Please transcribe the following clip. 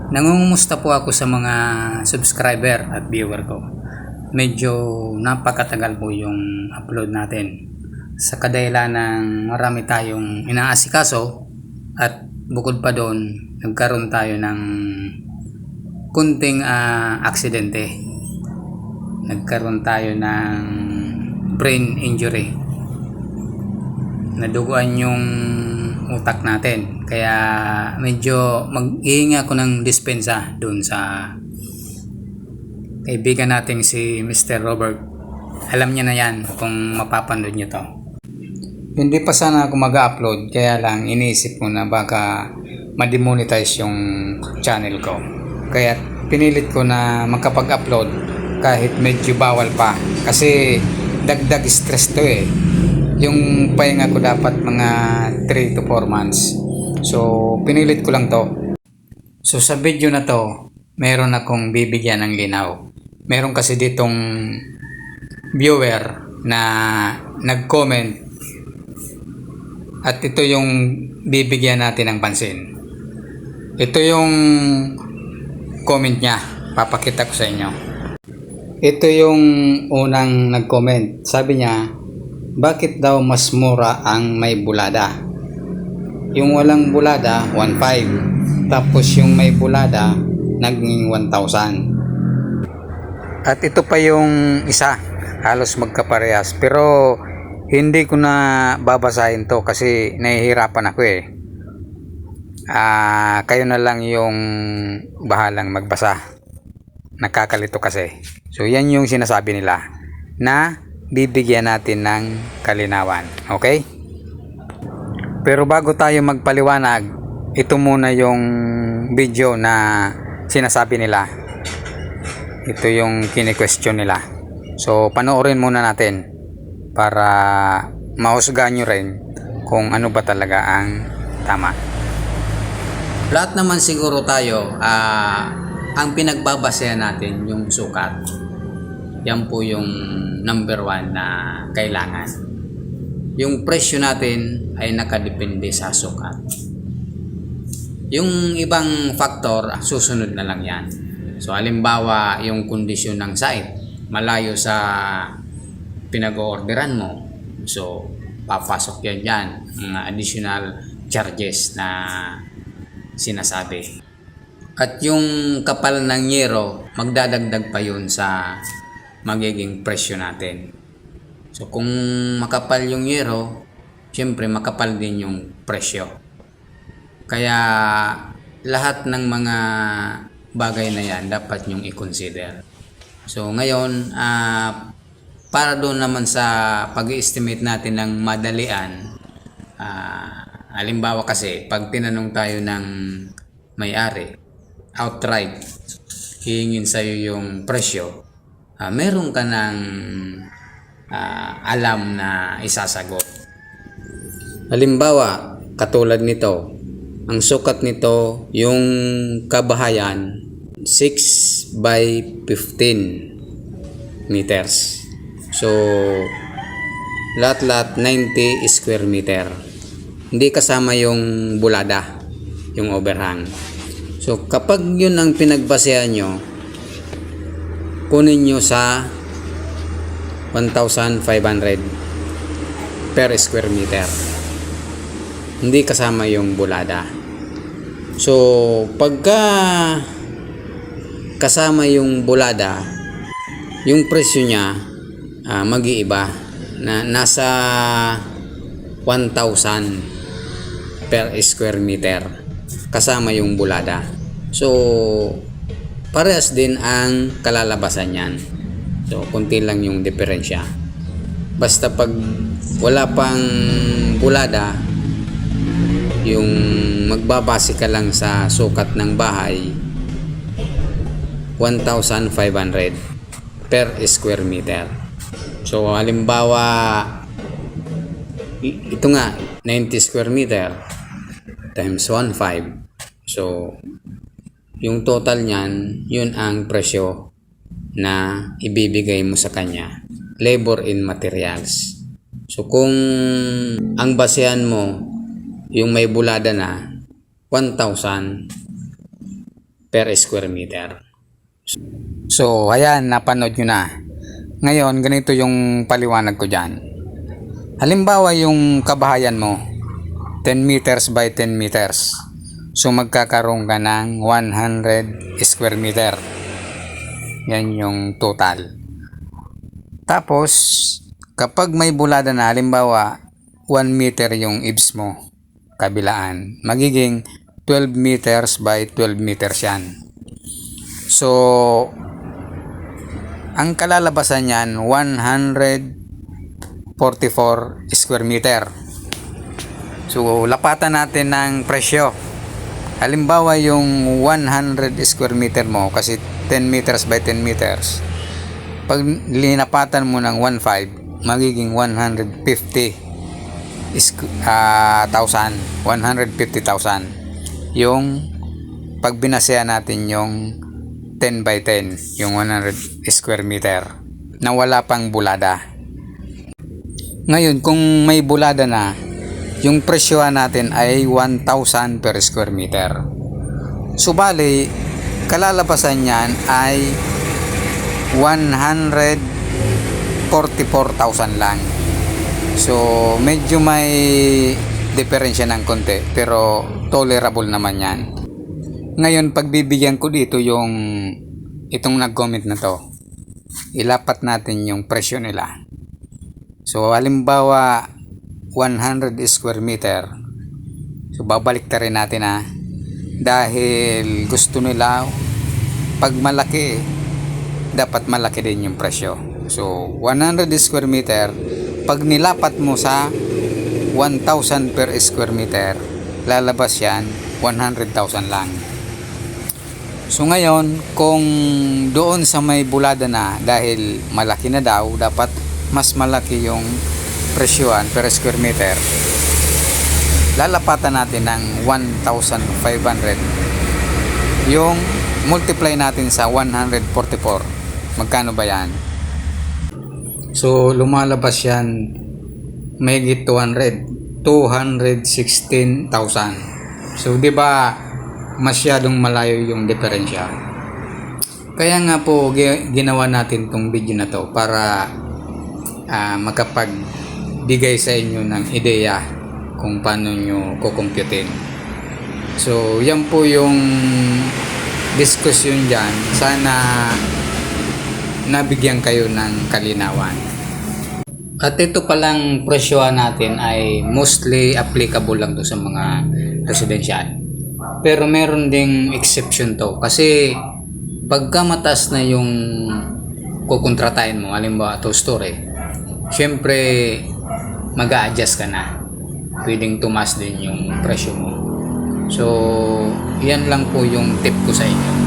Nangungumusta po ako sa mga subscriber at viewer ko. Medyo napakatagal po yung upload natin. Sa kadahilan ng marami tayong inaasikaso at bukod pa doon, nagkaroon tayo ng kunting aksidente. Nagkaroon tayo ng brain injury. Naduguan yung utak natin, kaya medyo mag-ihingi ako ng dispensa doon sa kaibigan nating si Mr. Robert. Alam niya na yan kung mapapanood niyo to. Hindi pa sana ako mag-upload, kaya lang iniisip ko na baka ma-demonetize yung channel ko, kaya pinilit ko na makapag-upload kahit medyo bawal pa, kasi dagdag stress to eh. Yung pahinga ko dapat mga 3 to 4 months. So, pinilit ko lang to. So, sa video na to, meron akong bibigyan ng linaw. Meron kasi ditong viewer na nag-comment at ito yung bibigyan natin ng pansin. Ito yung comment niya. Papakita ko sa inyo. Ito yung unang nag-comment. Sabi niya, bakit daw mas mura ang may bulada? Yung walang bulada, 1.5. Tapos yung may bulada, naging 1,000. At ito pa yung isa, halos magkaparehas. Pero hindi ko na babasahin to kasi nahihirapan ako eh. Kayo na lang yung bahalang magbasa. Nakakalito kasi. So yan yung sinasabi nila na bibigyan natin ng kalinawan. Okay? Pero bago tayo magpaliwanag, ito muna yung video na sinasabi nila. Ito yung kini-question nila. So panoorin muna natin para mahusgahan nyo rin kung ano ba talaga ang tama. Lahat naman siguro tayo, ang pinagbabasehan natin yung sukat. Yan po yung number 1 na kailangan. Yung presyo natin ay nakadepende sa sukat. Yung ibang factor, susunod na lang yan. So, halimbawa, yung kondisyon ng site, malayo sa pinag-orderan mo. So, papasok yan dyan, mga additional charges na sinasabi. At yung kapal ng yero, magdadagdag pa yun sa magiging presyo natin. So kung makapal yung yero, syempre makapal din yung presyo. Kaya lahat ng mga bagay na yan dapat nyong i-consider. So ngayon, para doon naman sa pag-estimate natin ng madalian, halimbawa kasi pag tinanong tayo ng may-ari, outright, hihingin sa'yo yung presyo, meron ka ng alam na isasagot. Halimbawa, katulad nito, ang sukat nito, yung kabahayan, 6 by 15 meters. So, lahat-lahat 90 square meter. Hindi kasama yung bulada, yung overhang. So, kapag yun ang pinagbasehan nyo, kunin nyo sa 1,500 per square meter. Hindi kasama yung bulada. So, pagka kasama yung bulada, yung presyo niya mag-iiba na nasa 1,000 per square meter kasama yung bulada. So, parehas din ang kalalabasan yan. So, kunti lang yung diferensya. Basta pag wala pang bulada, yung magbabase ka lang sa sukat ng bahay, 1,500 per square meter. So, halimbawa, ito nga, 90 square meter times 1.5. So, yung total niyan, yun ang presyo na ibibigay mo sa kanya. Labor in materials. So, kung ang basehan mo, yung may bulada na, 1,000, per square meter. So, ayan, napanood nyo na. Ngayon, ganito yung paliwanag ko dyan. Halimbawa, yung kabahayan mo, 10 meters by 10 meters. So, magkakaroon ka ng 100 square meter. Yan yung total. Tapos, kapag may bulada na, halimbawa, 1 meter yung ibs mo, kabilaan, magiging 12 meters by 12 meters yan. So, ang kalalabasan niyan 144 square meter. So, lapatan natin ng presyo. Halimbawa yung 100 square meter mo kasi 10 meters by 10 meters. Pag linapatan mo ng 1.5, magiging 150,000 yung pag binasya natin yung 10 by 10, yung 100 square meter na wala pang bulada. Ngayon, kung may bulada na, yung presyohan natin ay 1,000 per square meter. Subali, kalalabasan niyan ay 144,000 lang. So, medyo may diferensya ng konti, pero tolerable naman yan. Ngayon, pagbibigyan ko dito yung itong nag-comment na to, ilapat natin yung presyo nila. So, halimbawa 100 square meter. So, babalik rin natin dahil gusto nila pag malaki, dapat malaki din yung presyo. So, 100 square meter, pag nilapat mo sa 1,000 per square meter, lalabas yan 100,000 lang. So ngayon, kung doon sa may bulada na, dahil malaki na daw, dapat mas malaki yung presyohan per square meter, lalapatan natin ng 1,500. Yung multiply natin sa 144, magkano ba yan? So lumalabas yan mahigit 216,000. So di ba masyadong malayo yung diferensya? Kaya nga po ginawa natin tong video na to para makapagbigay sa inyo ng ideya kung paano nyo kukumputin. So yan po yung diskusyon dyan. Sana nabigyan kayo ng kalinawan. At ito palang presyohan natin ay mostly applicable lang to sa mga residential. Pero meron ding exception to. Kasi pagka mataas na yung kukontratahin mo, halimbawa 2-story, syempre mag-a-adjust ka na. Pwedeng tumas din yung presyo mo. So, yan lang po yung tip ko sa inyo.